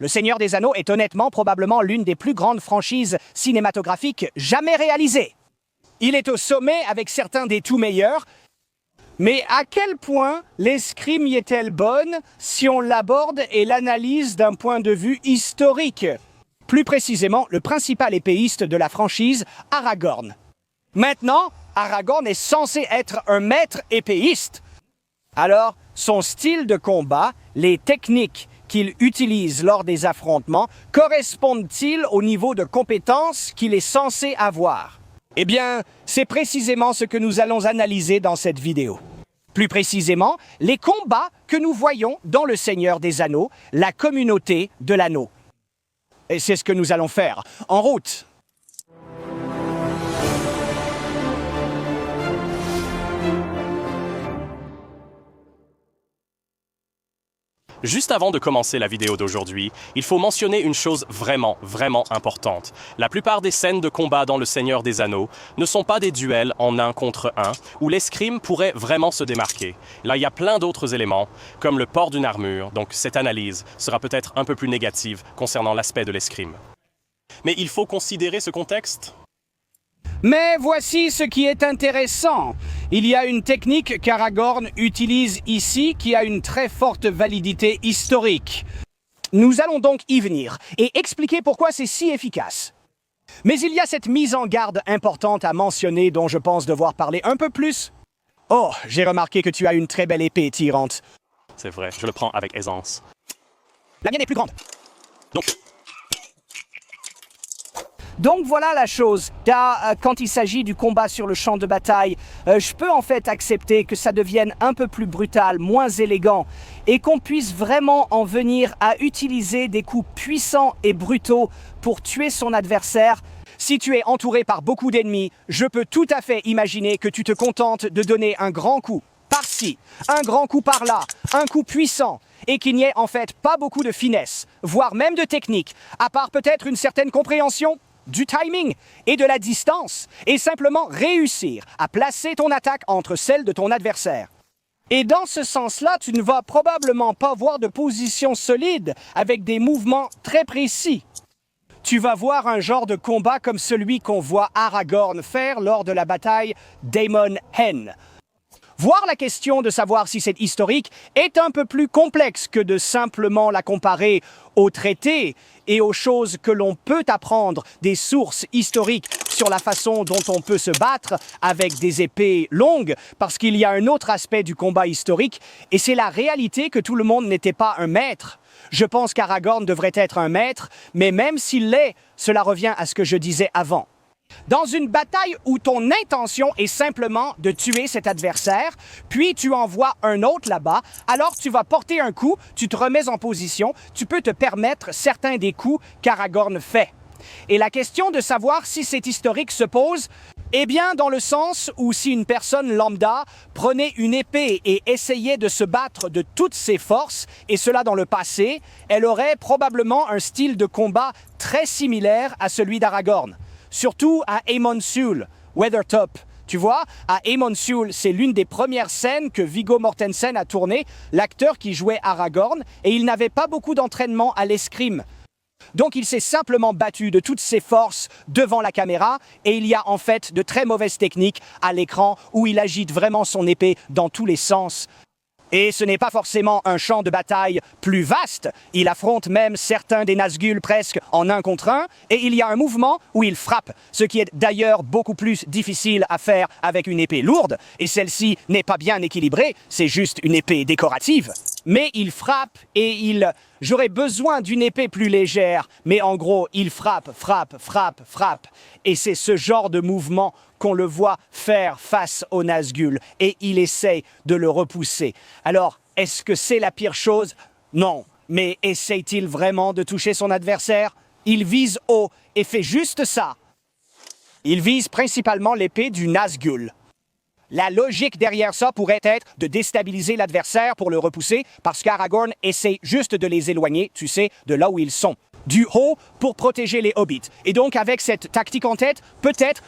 Le Seigneur des Anneaux est honnêtement probablement l'une des plus grandes franchises cinématographiques jamais réalisées. Il est au sommet avec certains des tout meilleurs, mais à quel point l'escrime y est-elle bonne si on l'aborde et l'analyse d'un point de vue historique? Plus précisément, le principal épéiste de la franchise, Aragorn. Maintenant, Aragorn est censé être un maître épéiste. Alors, son style de combat, les techniques qu'il utilise lors des affrontements, correspondent-ils au niveau de compétence qu'il est censé avoir? Eh bien, c'est précisément ce que nous allons analyser dans cette vidéo. Plus précisément, les combats que nous voyons dans Le Seigneur des Anneaux, la communauté de l'anneau. Et c'est ce que nous allons faire. En route! Juste avant de commencer la vidéo d'aujourd'hui, il faut mentionner une chose vraiment importante. La plupart des scènes de combat dans Le Seigneur des Anneaux ne sont pas des duels en 1 contre 1, où l'escrime pourrait vraiment se démarquer. Là, il y a plein d'autres éléments, comme le port d'une armure, donc cette analyse sera peut-être un peu plus négative concernant l'aspect de l'escrime. Mais il faut considérer ce contexte. Mais voici ce qui est intéressant. Il y a une technique qu'Aragorn utilise ici qui a une très forte validité historique. Nous allons donc y venir et expliquer pourquoi c'est si efficace. Mais il y a cette mise en garde importante à mentionner dont je pense devoir parler un peu plus. Oh, j'ai remarqué que tu as une très belle épée tirante. C'est vrai, je le prends avec aisance. La mienne est plus grande. Donc voilà la chose, car quand il s'agit du combat sur le champ de bataille, je peux en fait accepter que ça devienne un peu plus brutal, moins élégant, et qu'on puisse vraiment en venir à utiliser des coups puissants et brutaux pour tuer son adversaire. Si tu es entouré par beaucoup d'ennemis, je peux tout à fait imaginer que tu te contentes de donner un grand coup par-ci, un grand coup par-là, un coup puissant, et qu'il n'y ait en fait pas beaucoup de finesse, voire même de technique, à part peut-être une certaine compréhension du timing et de la distance, et simplement réussir à placer ton attaque entre celles de ton adversaire. Et dans ce sens-là, tu ne vas probablement pas voir de position solide avec des mouvements très précis. Tu vas voir un genre de combat comme celui qu'on voit Aragorn faire lors de la bataille d'Amon Hen. Voir la question de savoir si c'est historique est un peu plus complexe que de simplement la comparer aux traités et aux choses que l'on peut apprendre des sources historiques sur la façon dont on peut se battre avec des épées longues, parce qu'il y a un autre aspect du combat historique, et c'est la réalité que tout le monde n'était pas un maître. Je pense qu'Aragorn devrait être un maître, mais même s'il l'est, cela revient à ce que je disais avant. Dans une bataille où ton intention est simplement de tuer cet adversaire, puis tu envoies un autre là-bas, alors tu vas porter un coup, tu te remets en position, tu peux te permettre certains des coups qu'Aragorn fait. Et la question de savoir si c'est historique se pose, eh bien dans le sens où si une personne lambda prenait une épée et essayait de se battre de toutes ses forces, et cela dans le passé, elle aurait probablement un style de combat très similaire à celui d'Aragorn. Surtout à Aemon Sul, Weathertop. Tu vois, à Aemon Sul, c'est l'une des premières scènes que Viggo Mortensen a tourné, l'acteur qui jouait Aragorn, et il n'avait pas beaucoup d'entraînement à l'escrime. Donc il s'est simplement battu de toutes ses forces devant la caméra, et il y a en fait de très mauvaises techniques à l'écran où il agite vraiment son épée dans tous les sens. Et ce n'est pas forcément un champ de bataille plus vaste, il affronte même certains des Nazgûl presque en 1 contre 1, et il y a un mouvement où il frappe, ce qui est d'ailleurs beaucoup plus difficile à faire avec une épée lourde, et celle-ci n'est pas bien équilibrée, c'est juste une épée décorative. Mais il frappe et j'aurais besoin d'une épée plus légère, mais en gros, il frappe. Et c'est ce genre de mouvement qu'on le voit faire face au Nazgûl, et il essaie de le repousser. Alors, est-ce que c'est la pire chose? Non. Mais essaie-t-il vraiment de toucher son adversaire? Il vise haut et fait juste ça. Il vise principalement l'épée du Nazgûl. La logique derrière ça pourrait être de déstabiliser l'adversaire pour le repousser, parce qu'Aragorn essaie juste de les éloigner, tu sais, de là où ils sont. Du haut pour protéger les hobbits. Et donc avec cette tactique en tête, peut-être.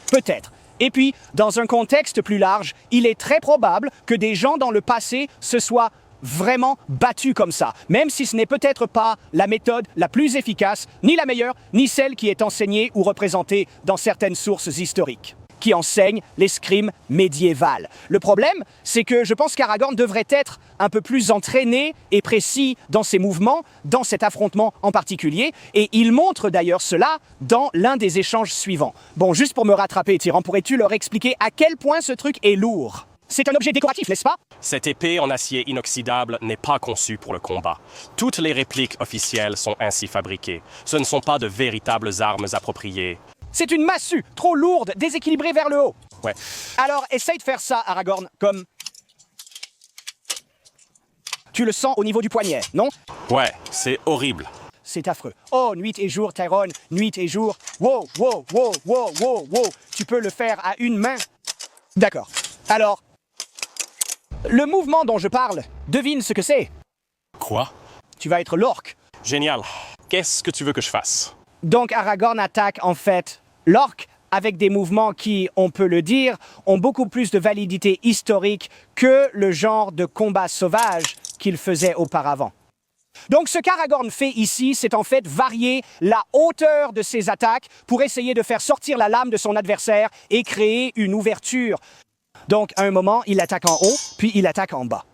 Et puis, dans un contexte plus large, il est très probable que des gens dans le passé se soient vraiment battu comme ça, même si ce n'est peut-être pas la méthode la plus efficace, ni la meilleure, ni celle qui est enseignée ou représentée dans certaines sources historiques qui enseignent l'escrime médiévale. Le problème, c'est que je pense qu'Aragorn devrait être un peu plus entraîné et précis dans ses mouvements, dans cet affrontement en particulier, et il montre d'ailleurs cela dans l'un des échanges suivants. Bon, juste pour me rattraper, Tyran, pourrais-tu leur expliquer à quel point ce truc est lourd? C'est un objet décoratif, n'est-ce pas? Cette épée en acier inoxydable n'est pas conçue pour le combat. Toutes les répliques officielles sont ainsi fabriquées. Ce ne sont pas de véritables armes appropriées. C'est une massue, trop lourde, déséquilibrée vers le haut. Ouais. Alors, essaye de faire ça, Aragorn, comme... Tu le sens au niveau du poignet, non? Ouais, c'est horrible. C'est affreux. Oh, nuit et jour, Tyrone, nuit et jour. Wow, wow, wow, wow, wow, wow. Tu peux le faire à une main? D'accord. Alors, le mouvement dont je parle, devine ce que c'est. Quoi? Tu vas être l'orque. Génial. Qu'est-ce que tu veux que je fasse? Donc Aragorn attaque en fait l'orque avec des mouvements qui, on peut le dire, ont beaucoup plus de validité historique que le genre de combat sauvage qu'il faisait auparavant. Donc ce qu'Aragorn fait ici, c'est en fait varier la hauteur de ses attaques pour essayer de faire sortir la lame de son adversaire et créer une ouverture. Donc à un moment, il attaque en haut, puis il attaque en bas.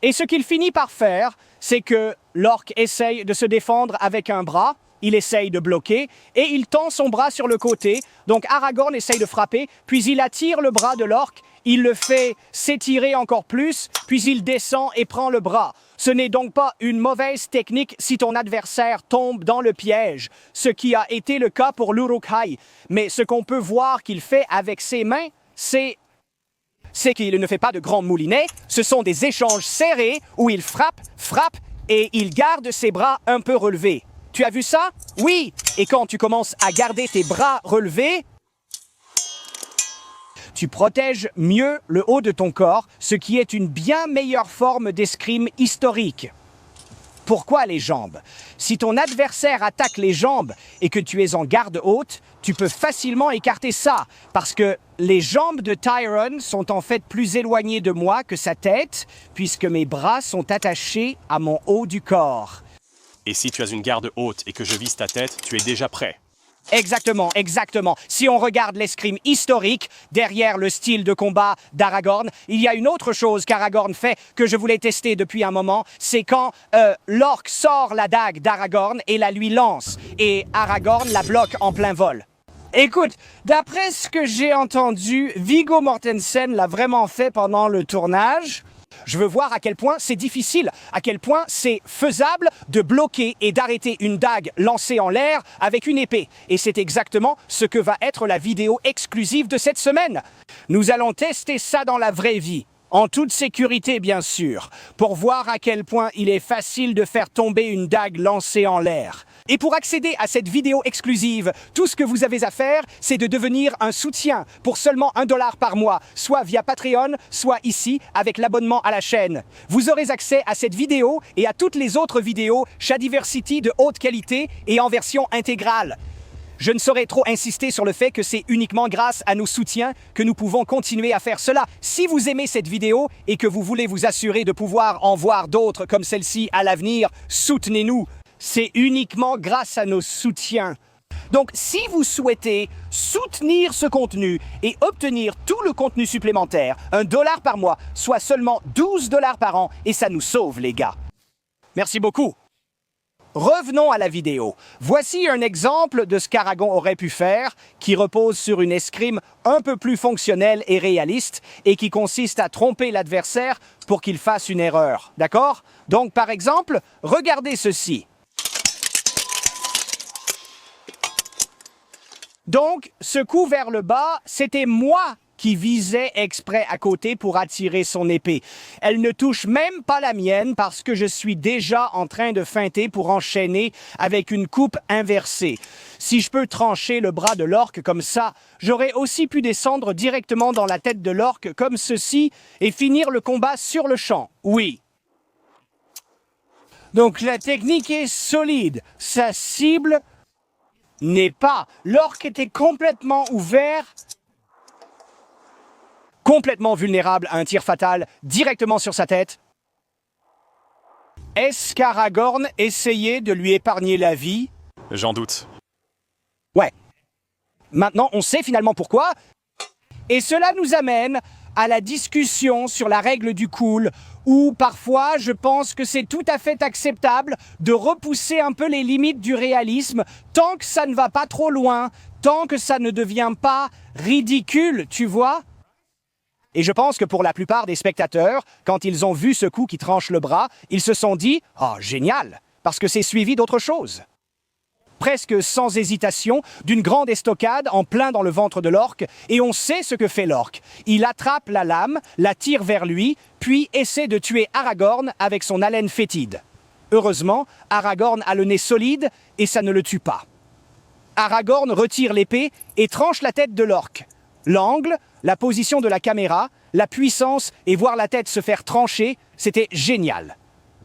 Et ce qu'il finit par faire, c'est que l'orque essaye de se défendre avec un bras, il essaye de bloquer, et il tend son bras sur le côté. Donc Aragorn essaye de frapper, puis il attire le bras de l'orque, il le fait s'étirer encore plus, puis il descend et prend le bras. Ce n'est donc pas une mauvaise technique si ton adversaire tombe dans le piège, ce qui a été le cas pour l'Uruk-hai. Mais ce qu'on peut voir qu'il fait avec ses mains, c'est qu'il ne fait pas de grands moulinets, ce sont des échanges serrés où il frappe, et il garde ses bras un peu relevés. Tu as vu ça? Oui! Et quand tu commences à garder tes bras relevés, tu protèges mieux le haut de ton corps, ce qui est une bien meilleure forme d'escrime historique. Pourquoi les jambes? Si ton adversaire attaque les jambes et que tu es en garde haute, tu peux facilement écarter ça, parce que les jambes de Tyrone sont en fait plus éloignées de moi que sa tête, puisque mes bras sont attachés à mon haut du corps. Et si tu as une garde haute et que je vise ta tête, tu es déjà prêt. Exactement, exactement. Si on regarde l'escrime historique, derrière le style de combat d'Aragorn, il y a une autre chose qu'Aragorn fait que je voulais tester depuis un moment, c'est quand l'orque sort la dague d'Aragorn et la lui lance, et Aragorn la bloque en plein vol. Écoute, d'après ce que j'ai entendu, Viggo Mortensen l'a vraiment fait pendant le tournage. Je veux voir à quel point c'est difficile, à quel point c'est faisable de bloquer et d'arrêter une dague lancée en l'air avec une épée. Et c'est exactement ce que va être la vidéo exclusive de cette semaine. Nous allons tester ça dans la vraie vie, en toute sécurité bien sûr, pour voir à quel point il est facile de faire tomber une dague lancée en l'air. Et pour accéder à cette vidéo exclusive, tout ce que vous avez à faire, c'est de devenir un soutien pour seulement $1 par mois, soit via Patreon, soit ici avec l'abonnement à la chaîne. Vous aurez accès à cette vidéo et à toutes les autres vidéos Shadiversity de haute qualité et en version intégrale. Je ne saurais trop insister sur le fait que c'est uniquement grâce à nos soutiens que nous pouvons continuer à faire cela. Si vous aimez cette vidéo et que vous voulez vous assurer de pouvoir en voir d'autres comme celle-ci à l'avenir, soutenez-nous. C'est uniquement grâce à nos soutiens. Donc, si vous souhaitez soutenir ce contenu et obtenir tout le contenu supplémentaire, $1 par mois, soit seulement $12 par an, et ça nous sauve, les gars. Merci beaucoup. Revenons à la vidéo. Voici un exemple de ce qu'Aragorn aurait pu faire, qui repose sur une escrime un peu plus fonctionnelle et réaliste, et qui consiste à tromper l'adversaire pour qu'il fasse une erreur. D'accord? Donc, par exemple, regardez ceci. Donc, ce coup vers le bas, c'était moi qui visais exprès à côté pour attirer son épée. Elle ne touche même pas la mienne parce que je suis déjà en train de feinter pour enchaîner avec une coupe inversée. Si je peux trancher le bras de l'orque comme ça, j'aurais aussi pu descendre directement dans la tête de l'orque comme ceci et finir le combat sur le champ. Oui. Donc la technique est solide. Sa cible n'est pas. L'orque était complètement ouvert, complètement vulnérable à un tir fatal directement sur sa tête. Est-ce qu'Aragorn essayait de lui épargner la vie? J'en doute. Ouais. Maintenant, on sait finalement pourquoi. Et cela nous amène à la discussion sur la règle du cool, où parfois je pense que c'est tout à fait acceptable de repousser un peu les limites du réalisme tant que ça ne va pas trop loin, tant que ça ne devient pas ridicule, tu vois? Et je pense que pour la plupart des spectateurs, quand ils ont vu ce coup qui tranche le bras, ils se sont dit « Oh, génial !» parce que c'est suivi d'autre chose. Presque sans hésitation, d'une grande estocade en plein dans le ventre de l'orque, et on sait ce que fait l'orque. Il attrape la lame, la tire vers lui, puis essaie de tuer Aragorn avec son haleine fétide. Heureusement, Aragorn a le nez solide et ça ne le tue pas. Aragorn retire l'épée et tranche la tête de l'orque. L'angle, la position de la caméra, la puissance et voir la tête se faire trancher, c'était génial.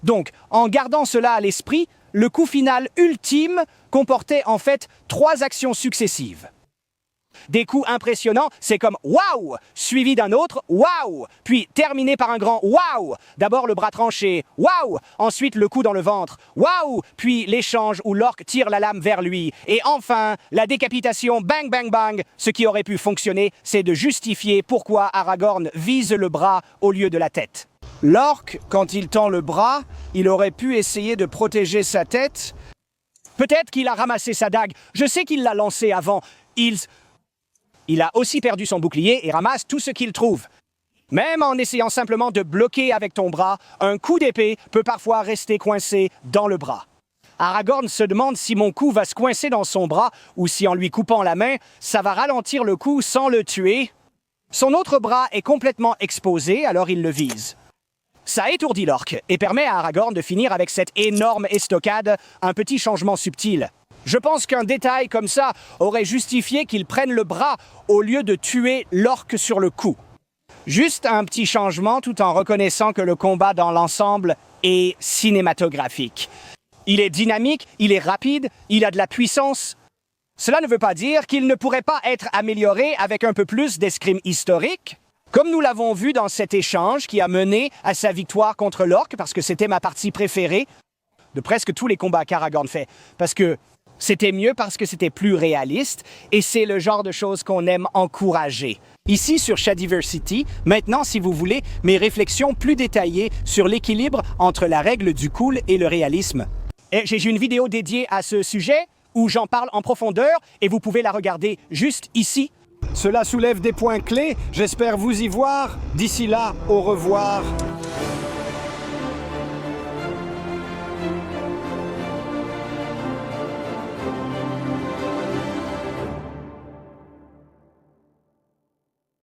Donc, en gardant cela à l'esprit, le coup final ultime comportait en fait 3 actions successives. Des coups impressionnants, c'est comme « Waouh !» suivi d'un autre « Waouh !» puis terminé par un grand « Waouh !» D'abord le bras tranché « Waouh !» Ensuite le coup dans le ventre « Waouh !» Puis l'échange où l'orque tire la lame vers lui. Et enfin, la décapitation « Bang, bang, bang !» Ce qui aurait pu fonctionner, c'est de justifier pourquoi Aragorn vise le bras au lieu de la tête. L'orque, quand il tend le bras, il aurait pu essayer de protéger sa tête. Peut-être qu'il a ramassé sa dague. Je sais qu'il l'a lancée avant. Il a aussi perdu son bouclier et ramasse tout ce qu'il trouve. Même en essayant simplement de bloquer avec ton bras, un coup d'épée peut parfois rester coincé dans le bras. Aragorn se demande si mon coup va se coincer dans son bras ou si en lui coupant la main, ça va ralentir le coup sans le tuer. Son autre bras est complètement exposé, alors il le vise. Ça étourdit l'orque et permet à Aragorn de finir avec cette énorme estocade, un petit changement subtil. Je pense qu'un détail comme ça aurait justifié qu'il prenne le bras au lieu de tuer l'orque sur le coup. Juste un petit changement tout en reconnaissant que le combat dans l'ensemble est cinématographique. Il est dynamique, il est rapide, il a de la puissance. Cela ne veut pas dire qu'il ne pourrait pas être amélioré avec un peu plus d'escrime historique. Comme nous l'avons vu dans cet échange qui a mené à sa victoire contre l'orque, parce que c'était ma partie préférée de presque tous les combats qu'Aragorn fait. Parce que c'était mieux, parce que c'était plus réaliste, et c'est le genre de choses qu'on aime encourager. Ici sur Shadiversity, maintenant si vous voulez, mes réflexions plus détaillées sur l'équilibre entre la règle du cool et le réalisme. Et j'ai une vidéo dédiée à ce sujet, où j'en parle en profondeur, et vous pouvez la regarder juste ici. Cela soulève des points clés, j'espère vous y voir. D'ici là, au revoir.